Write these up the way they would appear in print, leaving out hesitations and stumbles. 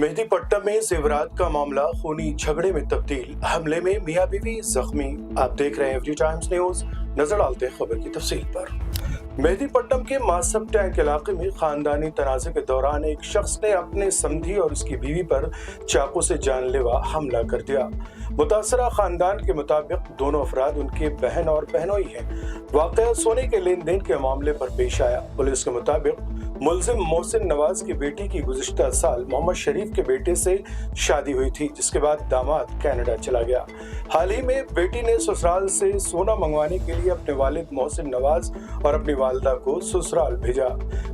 मेहदीपट्टनम में जेवरात का मामला खूनी झगड़े में तब्दील, हमले में मियां बीवी जख्मी। आप देख रहे हैं एवरी टाइम्स न्यूज। नजर डालते हैं खबर की तफसील पर। मेहदीपट्टनम के मासब टैंक इलाके में खानदानी तनाज़े के दौरान एक शख्स ने अपने समधी और उसकी बीवी पर चाकू से जानलेवा हमला कर दिया। मुतासरा खानदान के मुताबिक दोनों अफराद उनके बहन और बहनोई हैं। वाक़या सोने के लेन देन के मामले पर पेश आया। पुलिस के मुताबिक मुलजिम मोहसिन नवाज की बेटी की गुज़िश्ता साल मोहम्मद शरीफ के बेटे से शादी हुई थी, जिसके बाद दामाद कनाडा चला गया। हाल ही में बेटी ने ससुराल से सोना मंगवाने के लिए अपने वालिद मोहसिन नवाज और अपनी वालिदा को ससुराल भेजा।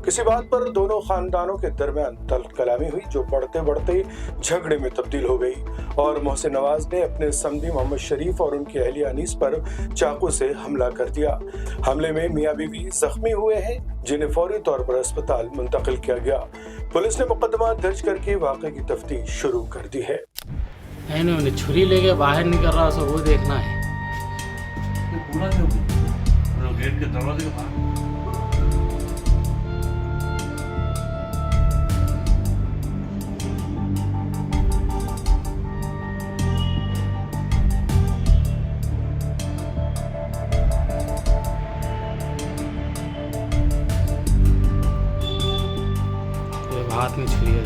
किसी बात पर दोनों खानदानों के दरमियान तलकलामी हुई, जो बढ़ते बढ़ते झगड़े में तब्दील हो गई और मोहसिन नवाज ने अपने समधी मोहम्मद शरीफ और उनकी अहलिया अनीस पर चाकू से हमला कर दिया। हमले में मियां बीवी जख्मी हुए हैं, जिन्हें फौरी तौर पर अस्पताल मुंतकिल किया गया। पुलिस ने मुकदमा दर्ज करके वाक़े की तफ्तीश शुरू कर दी है। उन्हें छुरी लेके बाहर निकल रहा सो वो देखना है। पूरा गेट के दरवाजे के बाहर हाथ में छुरी है।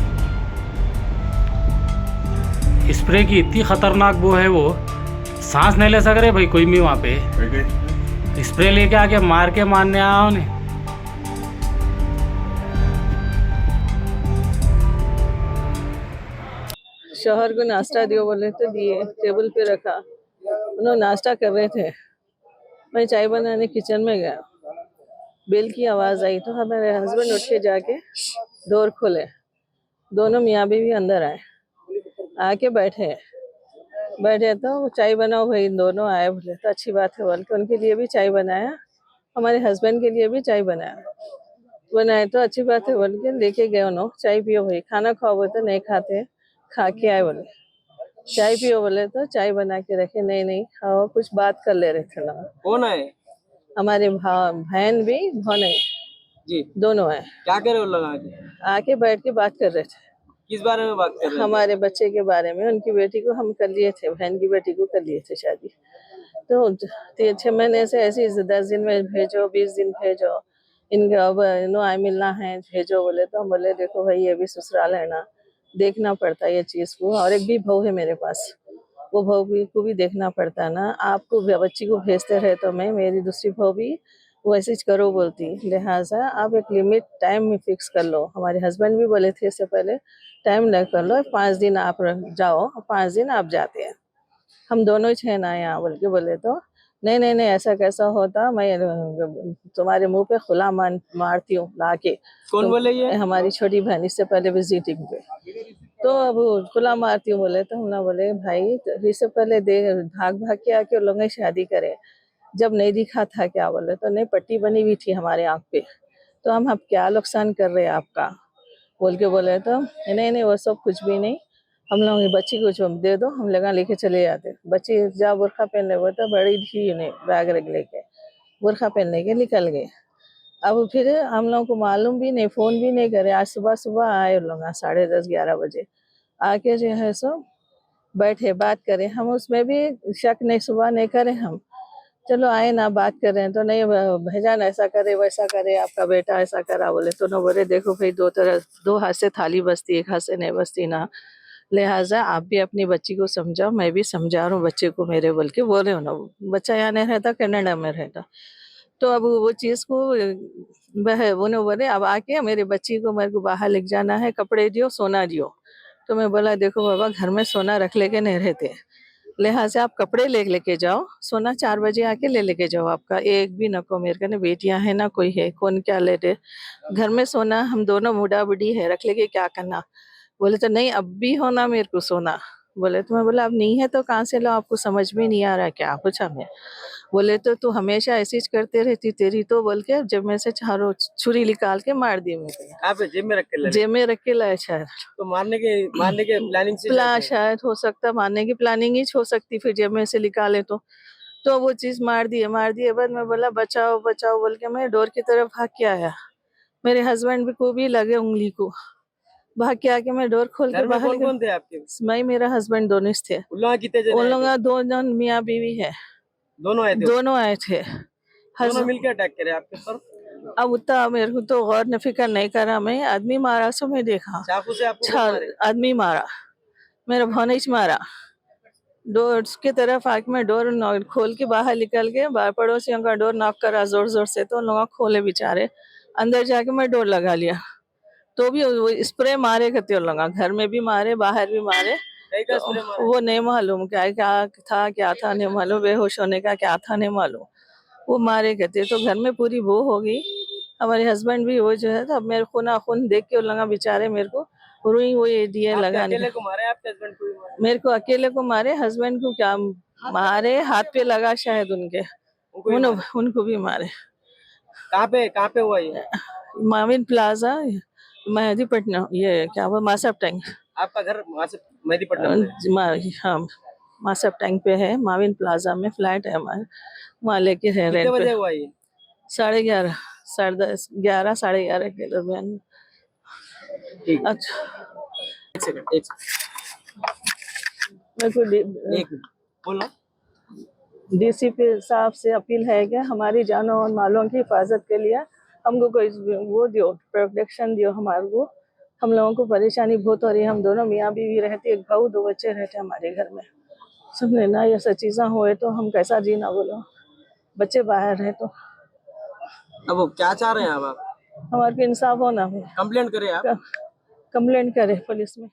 स्प्रे की इतनी खतरनाक वो है, वो सांस नहीं ले सक रहे भाई कोई भी वहाँ पे। स्प्रे लेके आके मार के मारने आया उन्हें। शोहर को नाश्ता दियो बोले तो दिए, टेबल पे रखा। उन्होंने नाश्ता कर रहे थे, मैं चाय बनाने किचन में गया, बेल की आवाज़ आई तो हमारे हस्बैंड उठ के जाके डोर खोले। दोनों मियाँ बीवी अंदर आए, आके बैठे तो चाय बनाओ भाई। दोनों आए, बोले तो अच्छी बात है बोल के उनके लिए भी चाय बनाया, हमारे हस्बैंड के लिए भी चाय बनाए तो अच्छी बात है बोल के लेके गए। उन्होंने चाय पियो भाई, खाना खाओ बोले तो नहीं खाते, खा के आए बोले। चाय पियो बोले तो चाय बना के रखे, नहीं खाओ, कुछ बात कर ले रहे थे ना। कौन है? हमारे बहन भी भौने जी दोनों है। क्या करे वो लोग आके? आके बैठ के बात कर रहे थे। किस बारे में बात कर रहे थे? हमारे बच्चे के बारे में। उनकी बेटी को हम कर लिए थे, बहन की बेटी को कर लिए थे शादी। तो 6 महीने से ऐसे 10 दिन में भेजो, 20 दिन भेजो, इनका अब आए मिलना है भेजो बोले तो हम बोले देखो भाई ये भी ससुराल है ना, देखना पड़ता है ये चीज़ को। और एक भी बहू है मेरे पास, वो बहू को भी देखना पड़ता है ना। आपको बच्ची को भेजते रहे तो मैं, मेरी दूसरी बहू भी वैसे करो बोलती, लिहाजा आप एक लिमिट टाइम में फिक्स कर लो। हमारे हस्बैंड भी बोले थे इससे पहले टाइम न कर लो, 5 दिन आप जाओ, 5 दिन आप जाते हैं, हम दोनों ही छह ना यहाँ बोल के बोले तो नहीं ऐसा कैसा होता, मैं तुम्हारे मुंह पे खुला मारती हूँ लाके। कौन बोले ये? हमारी छोटी बहन, इससे पहले विजिटिंग पे, तो अब खुला मारती हूँ बोले तो हम ना बोले भाई तो इससे पहले भाग के आके लोग शादी करे, जब नहीं दिखा था क्या बोले तो नहीं, पट्टी बनी हुई थी हमारे आँख पे, तो हम अब क्या नुकसान कर रहे हैं आपका बोल के बोले तो नहीं वो सब कुछ भी नहीं, हम लोग बच्ची को जो दे दो, हम लगा लेके चले जाते। बच्ची जब बुरखा पहन ले, वो तो बड़ी थी, उन्हें बैग रख लेके बुरखा पहनने के निकल गए। अब फिर हम लोग को मालूम भी नहीं, फ़ोन भी नहीं करे। आज सुबह आए लोग 10:30-11 बजे आके जो है सो बैठे बात करें। हम उसमें भी शक नहीं, सुबह नहीं करें हम, चलो आए ना बात कर रहे हैं तो नहीं भेजा ना, ऐसा करे वैसा करे, आपका बेटा ऐसा करा बोले तो ना बोले देखो भाई दो हाथ से थाली बजती, एक हाथ से नहीं बजती ना, लिहाजा आप भी अपनी बच्ची को समझाओ, मैं भी समझा रहा हूँ बच्चे को मेरे बोल के बोल रहे हो ना। बच्चा यहाँ नहीं रहता, कनाडा में रहता। तो अब वो चीज़ को वो बोले अब आके मेरी बच्ची को मेरे को बाहर लेके जाना है, कपड़े दियो, सोना दियो। तो मैं बोला देखो बाबा घर में सोना रख लेके नहीं रहते, लिहाजा आप कपड़े लेके जाओ, सोना 4 बजे आके लेके जाओ, आपका एक भी नको, मेरे का ना बेटियां है ना कोई है, कौन क्या ले दे, घर में सोना हम दोनों बूढ़ा बूढ़ी है, रख लेके क्या करना। बोले तो नहीं अब भी होना मेरे को सोना। बोले तो मैं बोला अब नहीं है तो कहाँ से लो, आपको समझ में नहीं आ रहा क्या पूछा मैं। बोले तो तू हमेशा ऐसी करते रहती तेरी तो, बोल के जब में से चारों छुरी निकाल के मार दी मेरे। कहाँ पे? जेब में रख के ले? जेब में रख के लाए शायद। तो मारने के प्लानिंग से शायद हो सकता, मारने की प्लानिंग ही हो सकती, फिर जेब में से निकाले तो वो चीज़ मार दिए। बाद में बोला बचाओ बोल के मैं डोर की तरफ भाग के आया, मेरे हस्बैंड को भी लगे उंगली को, भाग के आके मैं डोर खोल के घर में बाहर कौन निकल, कौन थे आपके? मैं मेरा हस्बैंड दोनों ही थे। उन लोग कितने जने उन आए लोग थे? दो जन मियाँ बीवी है, दोनों आए थे? दोनों आए थे। दोनों मिलकर अटैक करे आपके ऊपर? अब उतना मेरे को तो गौर न फिक्र नहीं करा, मैं आदमी मारा सो मैं देखा, चाकू से आपको कौन छाल मारे? आदमी मारा, मेरा भौनिच मारा। डोर की तरफ आके मैं डोर खोल के बाहर निकल के पड़ोसियों का डोर नॉक करा जोर जोर से, तो उन लोग खोले बेचारे। अंदर जाके मैं डोर लगा लिया, तो भी वो स्प्रे मारे करते उन लोग, घर में भी मारे बाहर भी मारे। कई का तो स्प्रे मारा? वो नहीं मालूम क्या क्या था नहीं मालूम, बेहोश होने का क्या था नहीं मालूम, वो मारे कहते। तो घर में पूरी वो हो गई, हमारे हस्बैंड भी वो जो है, तो अब मेरे खून खून देख के लगा बेचारे मेरे को रुई वो ये दिए आपके लगाने अकेले का। को मारे? आपके हस्बैंड को भी मारे? मेरे को अकेले को मारे, हस्बैंड को क्या मारे, हाथ पे लगा शायद उनके, उनको भी मारे? उनको भी मारे। कहाँ पे हुआ ये? माविन प्लाजा, मेहदीपट्टनम, ये क्या हुआ, मासप टैंक। आपका घर वहाँ से मेहदीपट्टनम में? हाँ, मासप टैंक पे है, माविन प्लाजा में फ्लैट है हमारे, वहाँ लेके है कितने रेंट बजे पे। हुआ ये? 11:30, 10:30, 11, 11:30 के दरमियान। ठीक। अच्छा, एक सेकंड। मेरे को एक मिनट बोलो। डीसीपी साहब से अपील है कि हमारी जानों और मालों की हिफाजत के लिए हमको कोई वो दियो, प्रोटेक्शन दियो हमारे को। हम लोगों को परेशानी बहुत हो रही है, हम दोनों मियाँ बीवी रहते, एक भाऊ 2 बच्चे रहते हमारे घर में। सुनने ना ये सब चीज़ें हुए तो हम कैसा जीना, बोलो, बच्चे बाहर हैं तो अब वो क्या चाह रहे हैं आप? हमारे को इंसाफ होना है। कंप्लेंट करें आप? कंप्लेंट करे पुलिस में।